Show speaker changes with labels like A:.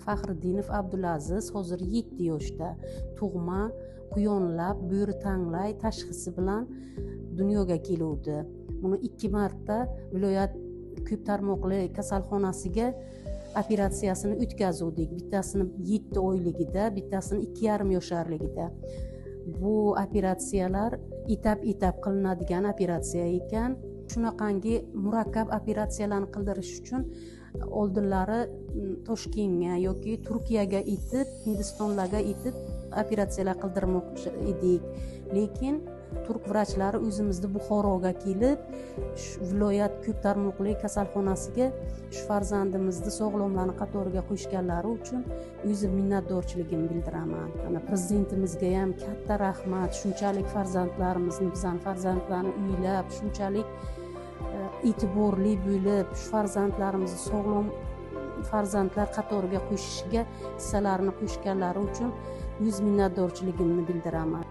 A: Faxriddinov Abdulaziz hozir 7 yoshda, tug'ma, quyonlab, bo'ri tanglay tashxisi bilan dunyoga keluvdi. Buni 2 marta viloyat ko'p tarmoqli kasalxonasiga operatsiyasini o'tkazuvdik. Bittasini 7 oyligida, bittasini 2,5 yoshlarligida. Bu operatsiyalar etap qilinadigan operatsiya ekan. Shunaqangi murakkab operatsiyalarni qildirish uchun oldinlari Toshkentga yoki Turkiyaga etib, Hindistonlarga etib operatsiyalar qildirmoqchi edik. Lekin turk vrachlari o'zimizda Buxoroga kelib, viloyat ko'p tarmoqli kasalxonasiga shu farzandimizni sog'lomlarni qatoriga qo'shganlari uchun o'zim minnatdorchiligimni bildiraman. Mana prezidentimizga ham katta rahmat. Shunchalik farzandlarimizni, bizning farzandlarni uylab, shunchalik e'tiborli bo'lib, shu farzandlarimizni sog'lom farzandlar qatoriga qo'shishiga hissalarini qo'shganlari uchun o'z minnatdorchiligimni bildiraman.